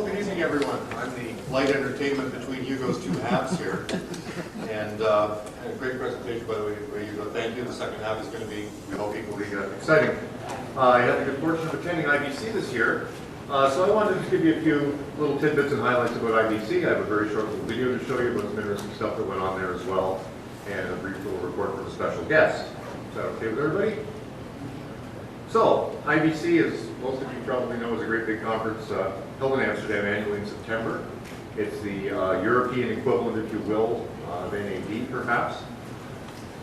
Well, good evening, everyone. I'm the light entertainment between Hugo's two halves here. And a great presentation, by the way, Hugo. Thank you. The second half is going to be, we hope, equally exciting. I had the good fortune of attending IBC this year. So I wanted to just give you a few little tidbits and highlights about IBC. I have a very short little video to show you about some interesting stuff that went on there as well, and a brief little report from a special guest. Is that okay with everybody? So, IBC, as most of you probably know, is a great big conference held in Amsterdam annually in September. It's the European equivalent, if you will, of NAB perhaps.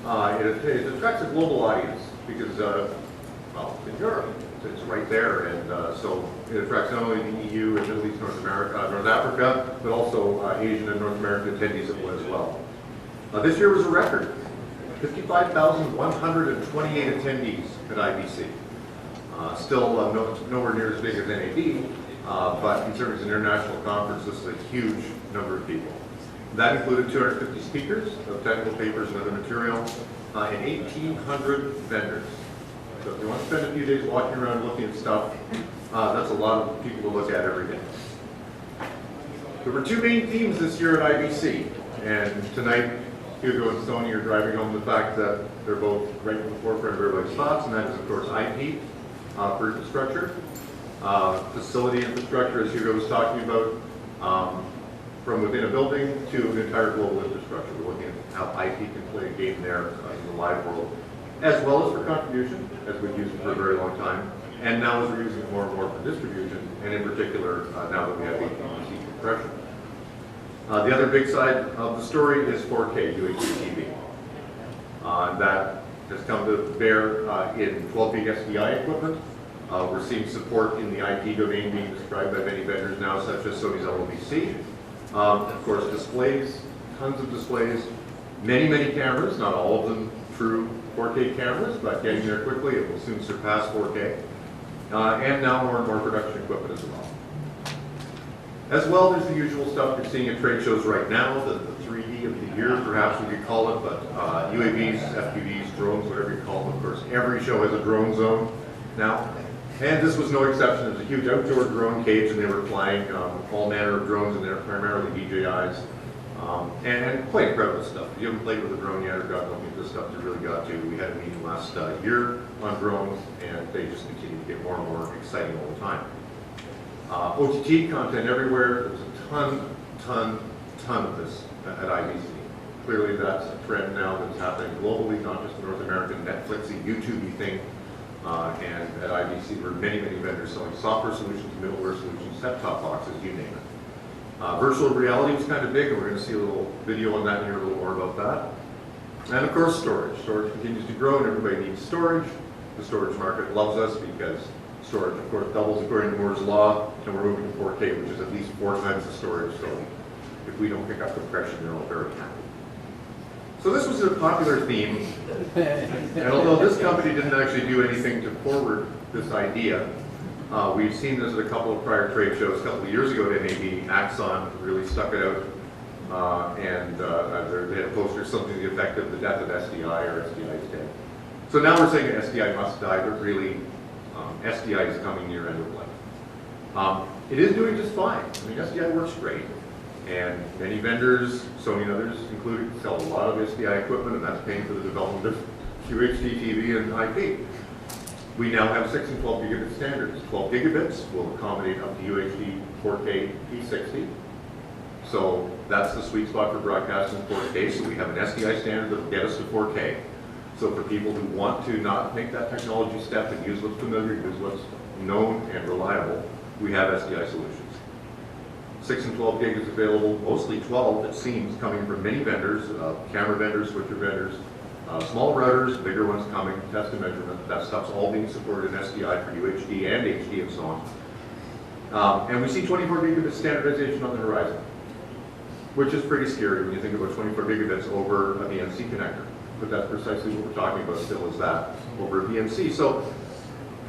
It attracts a global audience because, well, it's in Europe. It's right there, and so it attracts not only the EU and Middle East, North America, North Africa, but also Asian and North American attendees as well. This year was a record, 55,128 attendees at IBC. Still nowhere near as big as NAB, but considering it's an international conference, this is a huge number of people. That included 250 speakers of technical papers and other material, and 1,800 vendors. So if you want to spend a few days walking around looking at stuff, that's a lot of people to look at every day. There were two main themes this year at IBC, and tonight Hugo and Sony are driving home the fact that they're both right in the forefront of everybody's thoughts, and that is, of course, IP for infrastructure, facility infrastructure, as Hugo was talking about, from within a building to an entire global infrastructure. We're looking at how IP can play a game there in the live world, as well as for contribution, as we've used it for a very long time, and now as we're using it more and more for distribution, and in particular, now that we have IBC compression. The other big side of the story is 4K UHD TV. That has come to bear in 12 gig SDI equipment. We're seeing support in the IP domain being described by many vendors now, such as Sony's LVC. Of course, displays, tons of displays, many cameras, not all of them true 4K cameras, but getting there quickly. It will soon surpass 4K. And now more and more production equipment as well. As well, there's the usual stuff you're seeing at trade shows right now, the 3D of the year, perhaps we could call it, but UAVs, FPVs, drones, whatever you call them. Of course, every show has a drone zone now. And this was no exception. There was a huge outdoor drone cage, and they were flying all manner of drones in there, primarily DJIs. And quite incredible stuff. If you haven't played with a drone yet or got looking at this stuff, you really got to. We had a meeting last year on drones, and they just continue to get more and more exciting all the time. OTT content everywhere. There's a ton of this at IBC. Clearly that's a trend now that's happening globally, not just the North American Netflixy, YouTubey thing. And at IBC there were many vendors selling software solutions, middleware solutions, set-top boxes, you name it. Virtual reality was kind of big, and we're going to see a little video on that and hear a little more about that. And of course storage. Storage continues to grow and everybody needs storage. The storage market loves us because storage, of course, doubles according to Moore's Law, and we're moving to 4K, which is at least 4 times the storage. So if we don't pick up compression, they're all very happy. So this was a popular theme, and although this company didn't actually do anything to forward this idea, we've seen this at a couple of prior trade shows. A couple of years ago at NAB, Axon really stuck it out, and they had a poster, something to the effect of the death of SDI, or SDI is dead. So now we're saying that SDI must die, but really SDI is coming near end of life. It is doing just fine. I mean, SDI works great. And many vendors, Sony and others included, sell a lot of SDI equipment, and that's paying for the development of UHD TV and IP. We now have 6 and 12 gigabit standards. 12 gigabits will accommodate up to UHD 4K P60. So that's the sweet spot for broadcasting 4K. So we have an SDI standard that will get us to 4K. So for people who want to not make that technology step and use what's familiar, use what's known and reliable, we have SDI solutions. 6 and 12 gig is available, mostly 12, it seems, coming from many vendors, camera vendors, switcher vendors, small routers, bigger ones coming, test and measurement. That stuff's all being supported in SDI for UHD and HD and so on. And we see 24 gigabit standardization on the horizon, which is pretty scary when you think about 24 gigabits over a VNC connector. But that's precisely what we're talking about still, is that over a VNC. So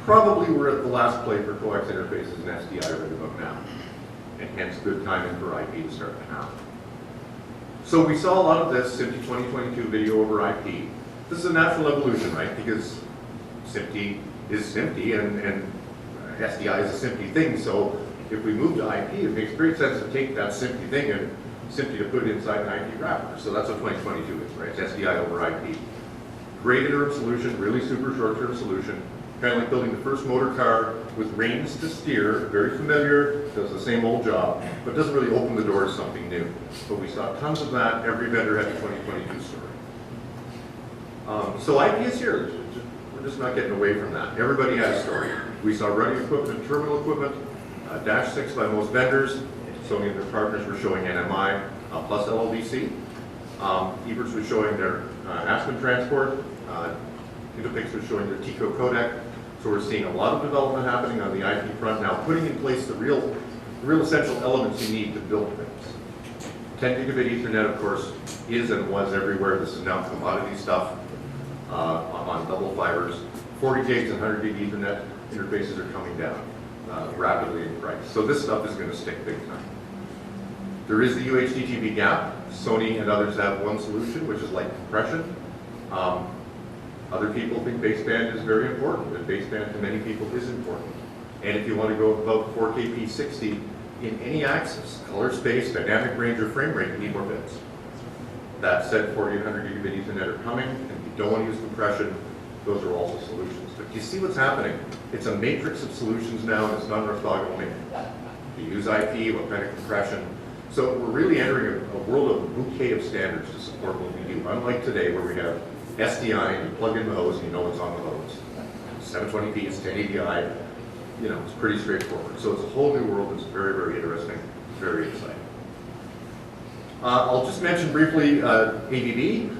probably we're at the last play for coax interfaces in SDI right about now. And hence good timing for IP to start now. So we saw a lot of this SMPTE 2022 video over IP. This is a natural evolution, right? Because SMPTE is SMPTE and SDI is a SMPTE thing, so if we move to IP, it makes great sense to take that SMPTE thing and simply to put it inside an IP wrapper. So that's what 2022 is, right? It's SDI over IP. Great interim solution, really super short-term solution. Kind of like building the first motor car with reins to steer, very familiar, does the same old job, but doesn't really open the door to something new. But we saw tons of that. Every vendor had a 2022 story. So IP is here. We're just not getting away from that. Everybody has a story. We saw running equipment and terminal equipment, Dash 6 by most vendors. Sony and their partners were showing NMI plus LLDC. Evertz was showing their Aspen transport. Interpix was showing their TICO codec. So we're seeing a lot of development happening on the IP front now, putting in place the real essential elements you need to build things. 10 gigabit Ethernet, of course, is and was everywhere. This is now commodity stuff on double fibers. 40 gigs and 100 gig Ethernet interfaces are coming down rapidly in price. So this stuff is going to stick big time. There is the UHDTV gap. Sony and others have one solution, which is light compression. Other people think baseband is very important, and baseband to many people is important. And if you want to go above 4K P60 in any axis, color space, dynamic range, or frame rate, you need more bits. That said, 40 and 100 gigabit Ethernet are coming, and if you don't want to use compression, those are also solutions. But you see what's happening? It's a matrix of solutions now, and it's not an orthogonal matrix. You use IP, what kind of compression. So we're really entering a world of a bouquet of standards to support what we do. Unlike today, where we have SDI, and you plug in the hose, and you know what's on the hose. 720p, it's 1080i. You know, it's pretty straightforward. So it's a whole new world that's very, very interesting, very exciting. I'll just mention briefly ABB.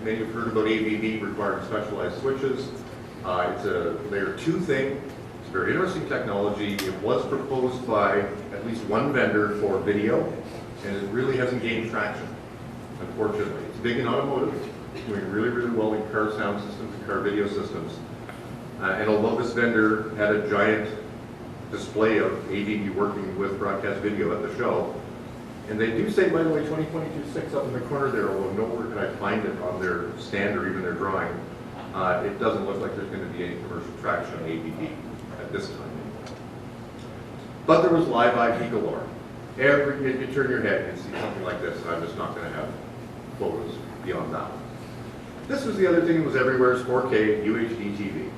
Many have heard about ABB requiring specialized switches. It's a layer 2 thing. It's a very interesting technology. It was proposed by at least one vendor for video, and it really hasn't gained traction, unfortunately. It's big in automotive, doing really, really well in car sound systems and car video systems. And although this vendor had a giant display of ABB working with broadcast video at the show, and they do say, by the way, 2022-6 up in the corner there, although nowhere can I find it on their stand or even their drawing, it doesn't look like there's going to be any commercial traction on ABB at this time. But there was live IP galore. You turn your head and see something like this, and I'm just not going to have photos beyond that. This was the other thing that was everywhere, is 4K UHD TV.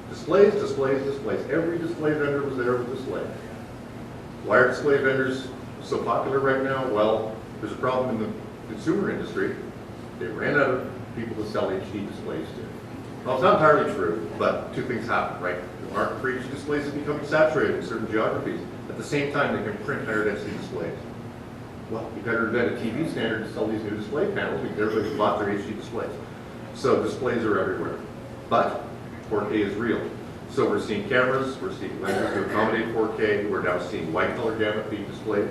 Displays, displays, displays. Every display vendor was there with displays. Why are display vendors so popular right now? Well, there's a problem in the consumer industry. They ran out of people to sell HD displays to. Well, it's not entirely true, but two things happen, right? The market for HD displays is becoming saturated in certain geographies. At the same time, they can print higher density displays. Well, you better invent a TV standard to sell these new display panels because everybody's bought their HD displays. So displays are everywhere. But 4K is real. So we're seeing cameras, we're seeing lenses to accommodate 4K, we're now seeing white color gamut being displayed.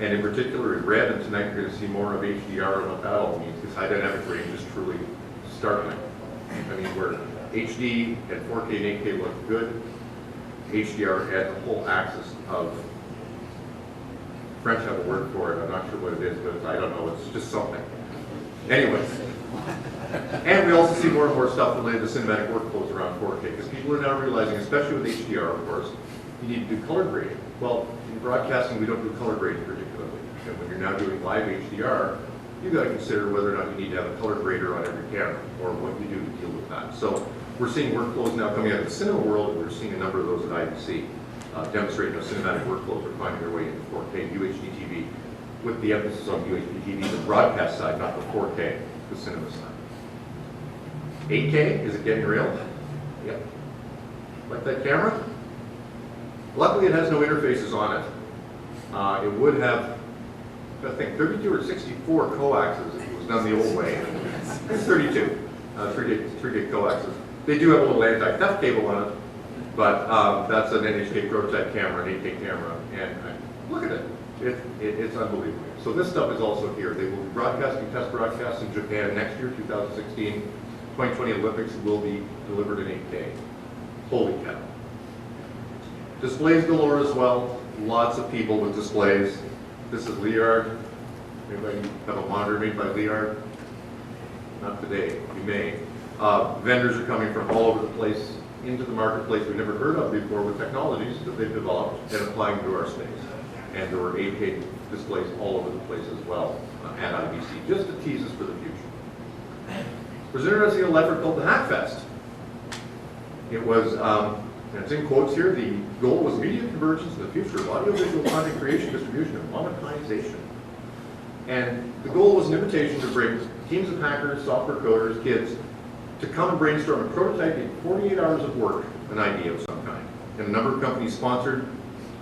And in particular in red, and tonight you're going to see more of HDR and what that all means, because high dynamic range is truly startling. I mean, where HD and 4K and 8K look good, HDR adds a whole axis of, French have a word for it, I'm not sure what it is, but I don't know, it's just something. Anyway. And we also see more and more stuff related to cinematic workflows around 4K, because people are now realizing, especially with HDR, of course, you need to do color grading. Well, in broadcasting, we don't do color grading particularly. And when you're now doing live HDR, you've got to consider whether or not you need to have a color grader on every camera, or what you do to deal with that. So we're seeing workflows now coming out of the cinema world, and we're seeing a number of those at IBC, demonstrating how cinematic workflows are finding their way into 4K UHD TV, with the emphasis on UHD TV, the broadcast side, not the 4K, the cinema side. 8K, is it getting real? Yep. Like that camera? Luckily, it has no interfaces on it. It would have, I think, 32 or 64 coaxes if it was done the old way. It's 32, 3 gig coaxes. They do have a little anti-theft cable on it, but that's an NHK prototype camera, an 8K camera, and look at it. It's unbelievable. So this stuff is also here. They will be broadcasting test broadcasts in Japan next year, 2016. 2020 Olympics will be delivered in 8K. Holy cow. Displays galore as well. Lots of people with displays. This is Liard. Anybody have a monitor made by Liard? Not today. You may. Vendors are coming from all over the place. into the marketplace we've never heard of before with technologies that they've developed and applying to our space. And there were 8K displays all over the place as well at IBC, just to tease us for the future. There's an interesting little effort called the Hackfest. It was, and it's in quotes here, the goal was media convergence in the future of audiovisual content creation, distribution, and monetization. And the goal was an invitation to bring teams of hackers, software coders, kids, to come and brainstorm a prototype in 48 hours of work, an idea of some kind. And a number of companies sponsored,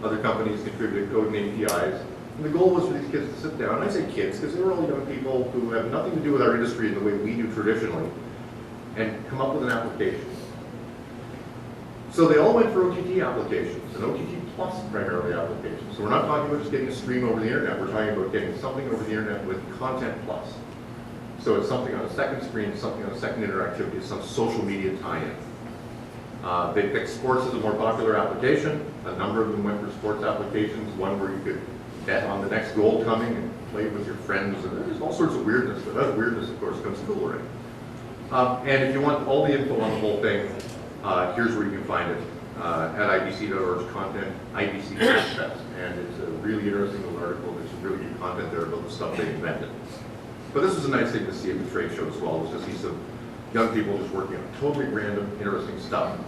other companies contributed code and APIs. And the goal was for these kids to sit down, and I say kids because they were all young people who have nothing to do with our industry in the way we do traditionally, and come up with an application. So they all went for OTT applications, and OTT plus primarily applications. So we're not talking about just getting a stream over the internet, we're talking about getting something over the internet with content plus. So it's something on a second screen, something on a second interactivity, some social media tie-in. They picked sports as a more popular application. A number of them went for sports applications, one where you could bet on the next goal coming and play with your friends, and there's all sorts of weirdness, but that weirdness, of course, comes cooler. And if you want all the info on the whole thing, here's where you can find it, at ibc.org's content, IBC Hackfest, and it's a really interesting little article. There's some really good content there about the stuff they invented. But this was a nice thing to see at the trade show as well, was to see some young people just working on totally random, interesting stuff.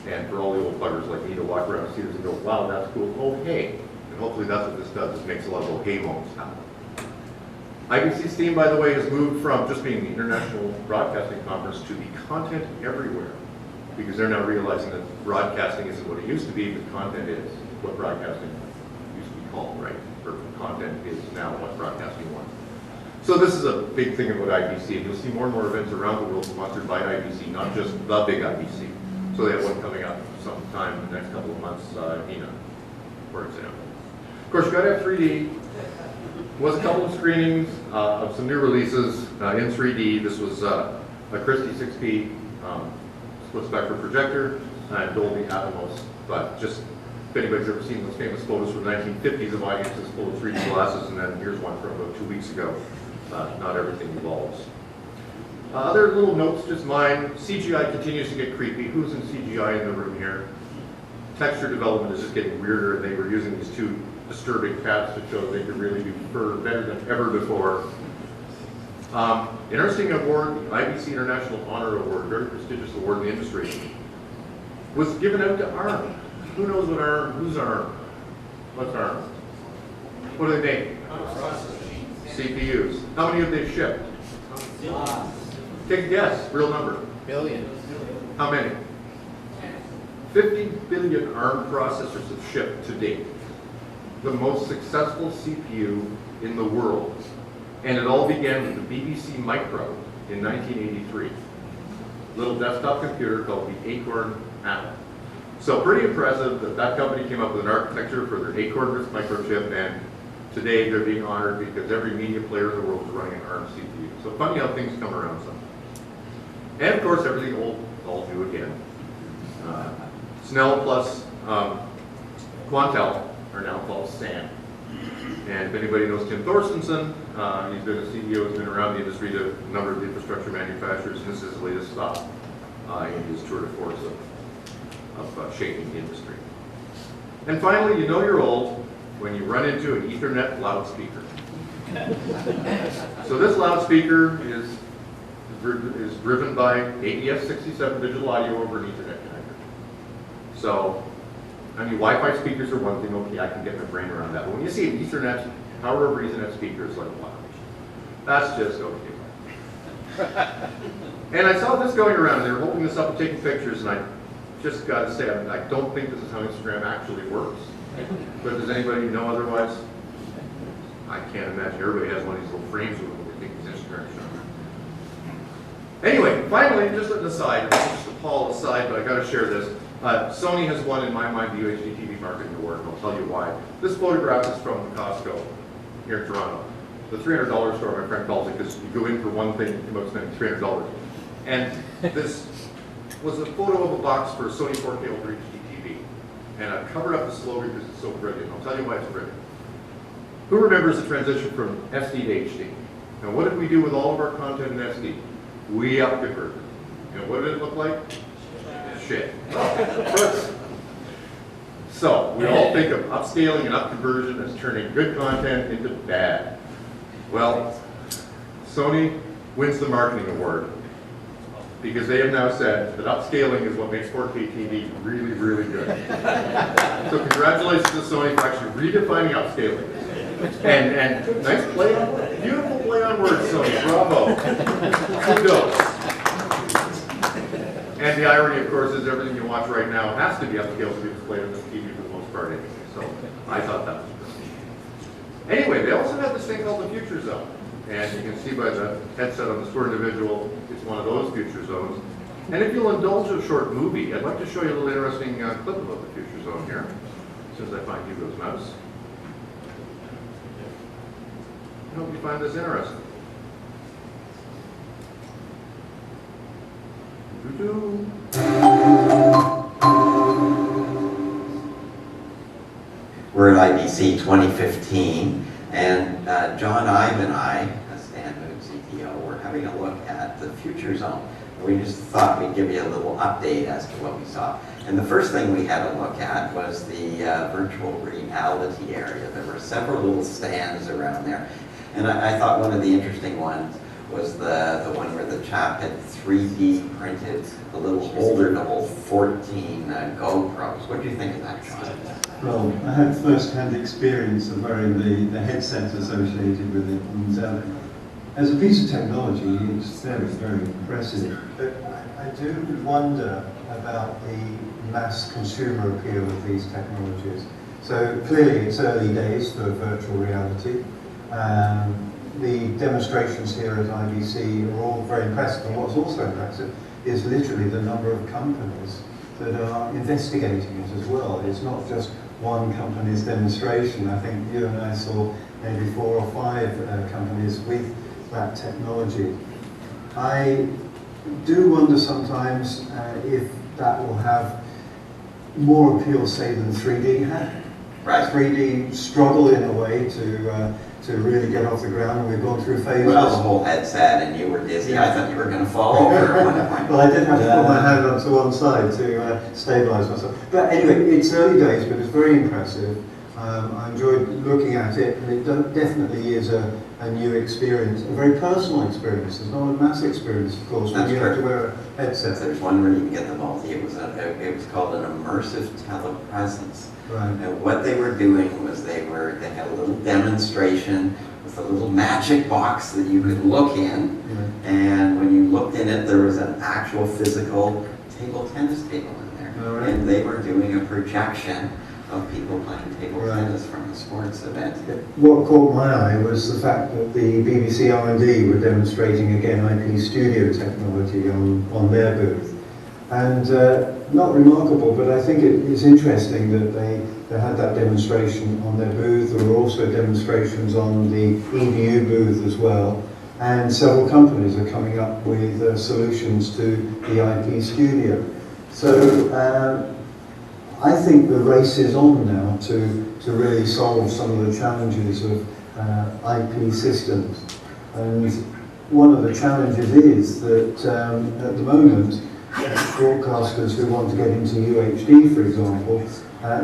And for all the old buggers like me to walk around and see this and go, wow, that's cool, oh hey. And hopefully that's what this does, it makes a lot of oh hey moments happen. IBC's theme, by the way, has moved from just being the International Broadcasting Conference to the content everywhere. Because they're now realizing that broadcasting isn't what it used to be, but content is what broadcasting used to be called, right? Or content is now what broadcasting was. So this is a big thing about IBC, and you'll see more and more events around the world sponsored by IBC, not just the big IBC. So they have one coming up sometime in the next couple of months, ENA, for example. Of course, you've got to have 3D. Was a couple of screenings of some new releases in 3D. This was a Christie 6P split spectrum projector and Dolby Atmos. But just if anybody's ever seen those famous photos from the 1950s of audiences full of 3D glasses, and then here's one from about 2 weeks ago. Not everything evolves. Other little notes, just mine. CGI continues to get creepy. Who's in CGI in the room here? Texture development is just getting weirder, and they were using these two disturbing cats to show they could really do fur better than ever before. Interesting award, the IBC International Honor Award, very prestigious award in the industry, was given out to ARM. Who knows what ARM, who's ARM? What's ARM? What do they make? CPUs. How many have they shipped? Take a guess, real number. Billion. How many? 50 billion ARM processors have shipped to date. The most successful CPU in the world. And it all began with the BBC Micro in 1983. Little desktop computer called the Acorn Apple. So pretty impressive that that company came up with an architecture for their Acorn microchip, and today they're being honored because every media player in the world is running an ARM CPU. So funny how things come around sometimes. And of course everything old, all new again. Snell plus Quantel are now called SAM. And if anybody knows Tim Thorstensen, he's been a CEO, he's been around the industry to a number of infrastructure manufacturers, and this is his latest stop in his tour de force of shaping the industry. And finally, you know you're old when you run into an Ethernet loudspeaker. So this loudspeaker is driven by ADS-67 digital audio over an Ethernet connector. So, I mean, Wi-Fi speakers are one thing, okay, I can get my brain around that. But when you see an Ethernet, power over Ethernet speaker, it's like, wow, that's just okay. And I saw this going around, and they were holding this up and taking pictures, and I just got to say, I don't think this is how Instagram actually works. But does anybody know otherwise? I can't imagine. Everybody has one of these little frames with them, they think it's Instagram showing. Anyway, finally, just an aside, just a Paul aside, but I got to share this. Sony has won, in my mind, the UHD TV Marketing Award, and I'll tell you why. This photograph is from Costco here in Toronto. The $300 store, my friend calls it, because you go in for one thing and you come out spending $300. And this was a photo of a box for a Sony 4K Ultra HD TV. And I've covered up the slogan because it's so brilliant. I'll tell you why it's brilliant. Who remembers the transition from SD to HD? Now, what did we do with all of our content in SD? We upconverted. And what did it look like? shit. So, we all think of upscaling and upconversion as turning good content into bad. Well, Sony wins the marketing award because they have now said that upscaling is what makes 4K TV really, really good. So congratulations to Sony for actually redefining upscaling. And nice play on words, beautiful play on words, Sony, bravo. Kudos. And the irony, of course, is everything you watch right now has to be upscaled to be displayed on this TV for the most part anyway. So I thought that was good. Anyway, they also have this thing called the Future Zone. And you can see by the headset on the square individual, it's one of those future zones. And if you'll indulge a short movie, I'd like to show you a little interesting clip about the Future Zone here, as soon as I find Hugo's mouse. I hope you find this interesting. We're at IBC 2015, and John, Ive, and I, as Stan Moog, CTO, we're having a look at the Future Zone. We just thought we'd give you a little update as to what we saw. And the first thing we had a look at was the virtual reality area. There were several little stands around there. And I thought one of the interesting ones was the one where the chap had 3D printed a little holder to hold 14 GoPros. What do you think of that, John? Well, I had first-hand experience of wearing the headset associated with it, and as a piece of technology, it's very, very impressive. But I do wonder about the mass consumer appeal of these technologies. So clearly, it's early days for virtual reality. The demonstrations here at IBC are all very impressive, and what's also impressive is literally the number of companies that are investigating it as well. It's not just one company's demonstration. I think you and I saw maybe 4 or 5 companies with that technology. I do wonder sometimes if that will have more appeal, say, than 3D had. Right. 3D struggled in a way to really get off the ground, and we've gone through phases. Well, the whole headset, and you were dizzy. I thought you were going to fall over at one point. Well, I did have to put my hand onto one side to stabilise myself. But anyway, it's early days, but it's very impressive. I enjoyed looking at it, and it definitely is a new experience, a very personal experience. It's not a mass experience, of course, when you have to wear a headset. There's one where you can get the multi. It was called an immersive telepresence. Right. And what they were doing was they had a little demonstration with a little magic box that you could look in, and when you looked in it, there was an actual physical table tennis table in there, right. And they were doing a projection of people playing table tennis from a sports event. What caught my eye was the fact that the BBC R&D were demonstrating again IP studio technology on their booth. And not remarkable, but I think it's interesting that they had that demonstration on their booth. There were also demonstrations on the EDU booth as well. And several companies are coming up with solutions to the IP studio. So I think the race is on now to really solve some of the challenges of IP systems. And one of the challenges is that at the moment, broadcasters who want to get into UHD, for example,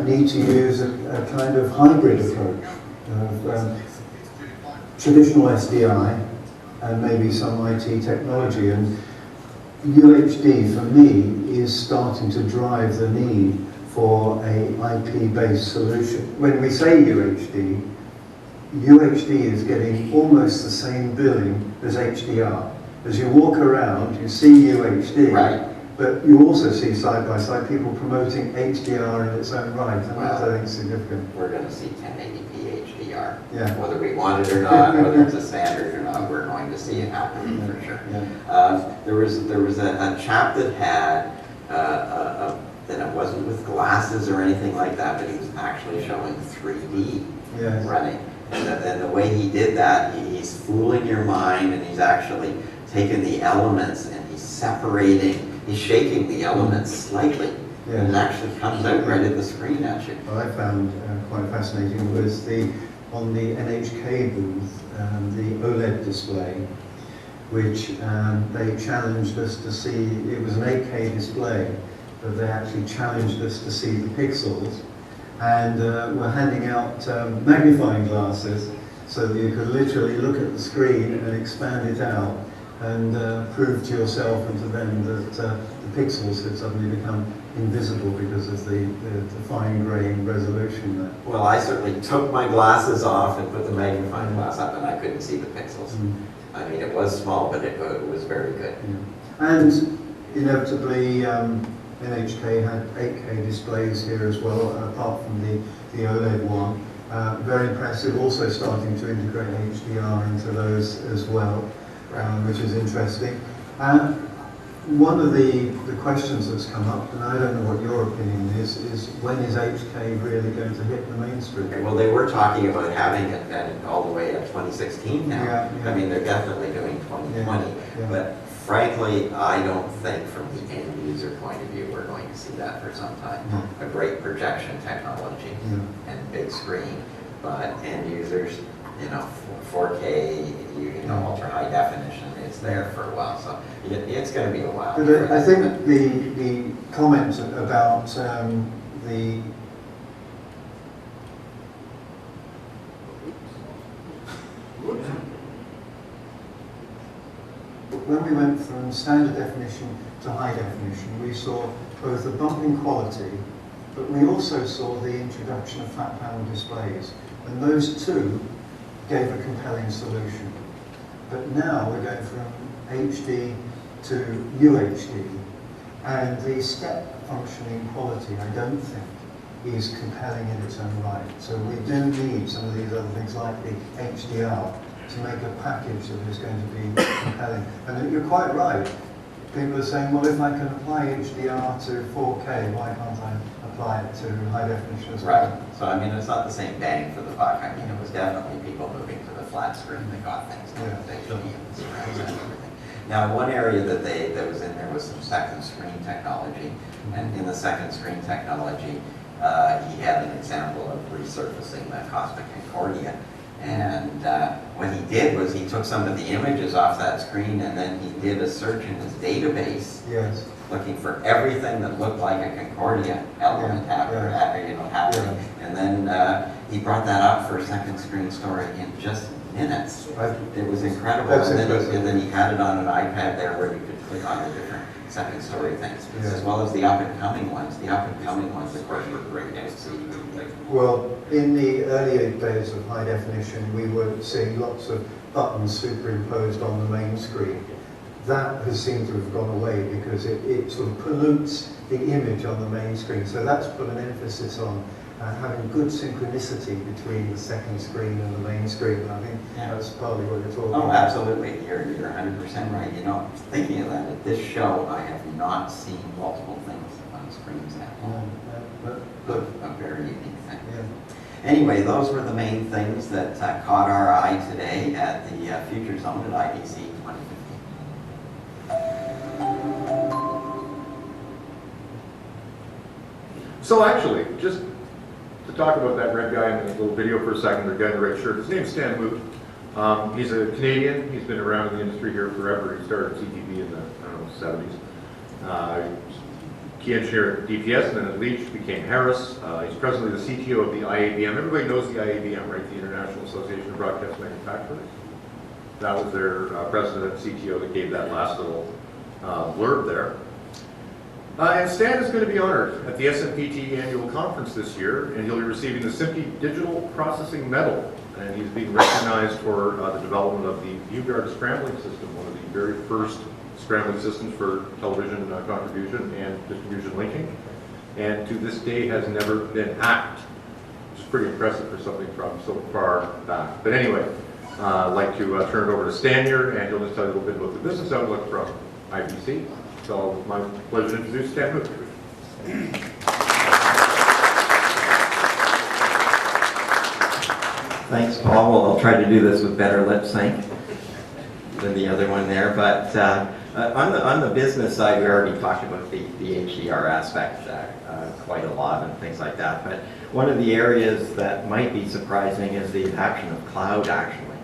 need to use a kind of hybrid approach of traditional SDI and maybe some IT technology. And UHD, for me, is starting to drive the need for a IP-based solution. When we say UHD is getting almost the same billing as HDR. As you walk around, you see UHD, right. But you also see side by side people promoting HDR in its own right, and that's, I think, significant. We're going to see 1080p HDR. Yeah. Whether we want it or not, whether it's a standard or not, we're going to see it happening for sure. Yeah. There was a chap that had then it wasn't with glasses or anything like that, but he was actually showing 3D running. And the way he did that, he's fooling your mind, and he's actually taking the elements and he's separating, he's shaking the elements slightly. And it actually comes out right at the screen at you. What I found quite fascinating was on the NHK booth, the OLED display, which they challenged us to see. It was an 8K display, but they actually challenged us to see the pixels, and were handing out magnifying glasses so that you could literally look at the screen and expand it out and prove to yourself and to them that the pixels had suddenly become invisible because of the fine-grained resolution there. Well, I certainly took my glasses off and put the magnifying glass up, and I couldn't see the pixels. I mean, it was small, but it was very good. Yeah. And inevitably, NHK had 8K displays here as well, apart from the OLED one. Very impressive, also starting to integrate HDR into those as well, which is interesting. One of the questions that's come up, and I don't know what your opinion is when is HK really going to hit the mainstream? Well, they were talking about having it all the way at 2016 now. Yeah. I mean, they're definitely doing 2020. Yeah. But frankly, I don't think from the end user point of view we're going to see that for some time. No. A great projection technology and big screen, but end users, 4K, ultra high definition, it's there for a while. So it's going to be a while. But I think the comment about the when we went from standard definition to high definition, we saw both a bump in quality, but we also saw the introduction of flat panel displays, and those two gave a compelling solution. But now we're going from HD to UHD, and the step function in quality, I don't think, is compelling in its own right. So we do need some of these other things like the HDR to make a package that is going to be compelling. And you're quite right. People are saying, well, if I can apply HDR to 4K, why can't I apply it to high definition as well? Right. So, I mean, it's not the same bang for the buck. I mean, it was definitely people moving to the flat screen that got things like HD and surrounds and everything. Now, one area that was in there was some second screen technology. And in the second screen technology, he had an example of resurfacing the Cosmic Concordia. And what he did was he took some of the images off that screen and then he did a search in his database, looking for everything that looked like a Concordia element happening. And then he brought that up for a second screen story in just minutes. It was incredible. And then he had it on an iPad there where you could click on the different second story things, as well as the up-and-coming ones. The up-and-coming ones, of course, were great to see. Well, in the earlier days of high definition, we were seeing lots of buttons superimposed on the main screen. That has seemed to have gone away because it sort of pollutes the image on the main screen. So that's put an emphasis on having good synchronicity between the second screen and the main screen. And I think that's partly what you're talking about. Oh, absolutely. You're 100% right. Thinking of that, at this show, I have not seen multiple things on screens now. A very unique thing. Anyway, those were the main things that caught our eye today at the Future Zone at IBC 2015. So actually, just to talk about that red guy in the little video for a second, the guy in the red shirt, his name's Stan Moot. He's a Canadian. He's been around in the industry here forever. He started CTV in the, 70s. Key engineer at DPS, and then at Leach became Harris. He's presently the CTO of the IABM. Everybody knows the IABM, right? The International Association of Broadcast Manufacturers. That was their president and CTO that gave that last little blurb there. And Stan is going to be honored at the SMPTE annual conference this year, and he'll be receiving the SMPTE Digital Processing Medal. And he's being recognized for the development of the ViewGuard scrambling system, one of the very first scrambling systems for television contribution and distribution linking, and to this day has never been hacked, which is pretty impressive for something from so far back. But anyway, I'd like to turn it over to Stan here, and he'll just tell you a little bit about the business outlook from IBC. So my pleasure to introduce Stan Moot. Thanks, Paul. Well, I'll try to do this with better lip sync than the other one there. But on the business side, we already talked about the HDR aspect quite a lot and things like that. But one of the areas that might be surprising is the adoption of cloud, actually.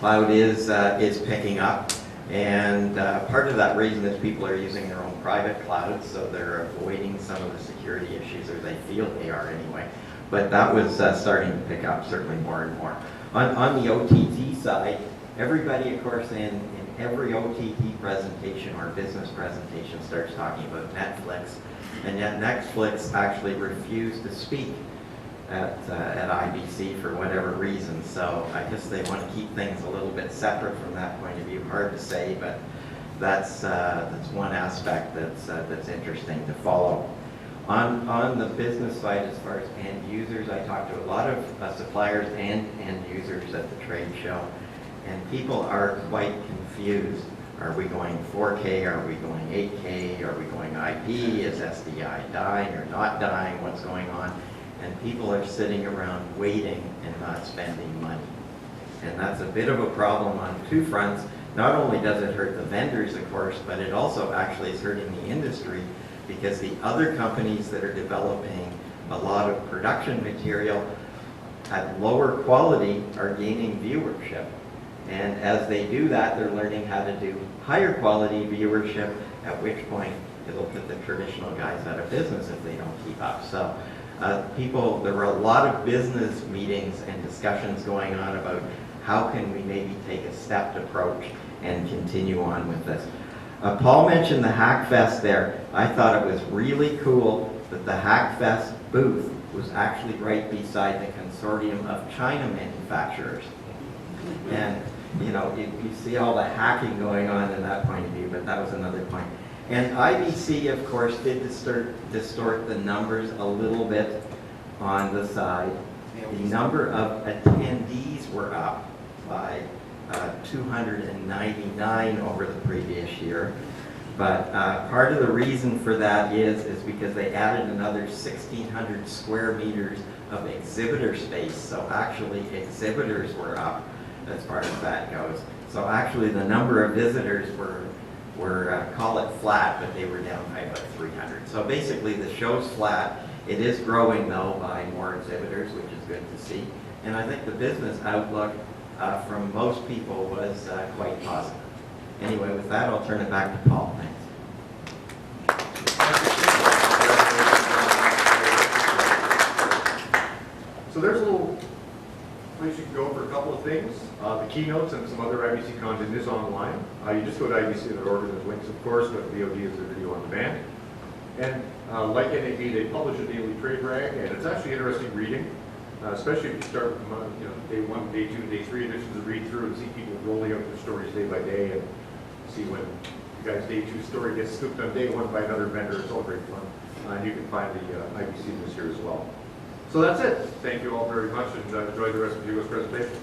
Cloud is picking up. And part of that reason is people are using their own private clouds, so they're avoiding some of the security issues, or they feel they are anyway. But that was starting to pick up, certainly more and more. On the OTT side, everybody, of course, in every OTT presentation or business presentation starts talking about Netflix, and yet Netflix actually refused to speak at IBC for whatever reason. So I guess they want to keep things a little bit separate from that point of view. Hard to say, but that's one aspect that's interesting to follow. On the business side, as far as end users, I talked to a lot of suppliers and end users at the trade show, and people are quite confused. Are we going 4K? Are we going 8K? Are we going IP? Is SDI dying or not dying? What's going on? And people are sitting around waiting and not spending money. And that's a bit of a problem on two fronts. Not only does it hurt the vendors, of course, but it also actually is hurting the industry, because the other companies that are developing a lot of production material at lower quality are gaining viewership. And as they do that, they're learning how to do higher quality viewership, at which point it'll put the traditional guys out of business if they don't keep up. So there were a lot of business meetings and discussions going on about how can we maybe take a stepped approach and continue on with this. Paul mentioned the Hackfest there. I thought it was really cool that the Hackfest booth was actually right beside the consortium of China manufacturers. And you know, you see all the hacking going on in that point of view, but that was another point. And IBC, of course, did distort the numbers a little bit on the side. The number of attendees were up by 299 over the previous year. But part of the reason for that is because they added another 1,600 square meters of exhibitor space. So actually exhibitors were up as far as that goes. So actually the number of visitors were call it flat, but they were down by about 300. So basically the show's flat. It is growing though by more exhibitors, which is good to see. And I think the business outlook from most people was quite positive. Anyway, with that, I'll turn it back to Paul. Thanks. So there's a little place you can go for a couple of things. The keynotes and some other IBC content is online. You just go to ibc.org, and there's links, of course, but VOD is the video on demand. And like NAB, they publish a daily trade rag, and it's actually interesting reading, especially if you start with day 1, day 2, day 3 editions to read through and see people rolling out their stories day by day, and see when the guy's day 2 story gets scooped on day 1 by another vendor. It's all great fun. And you can find the IBC news here as well. So that's it. Thank you all very much, and enjoy the rest of the U.S. presentation.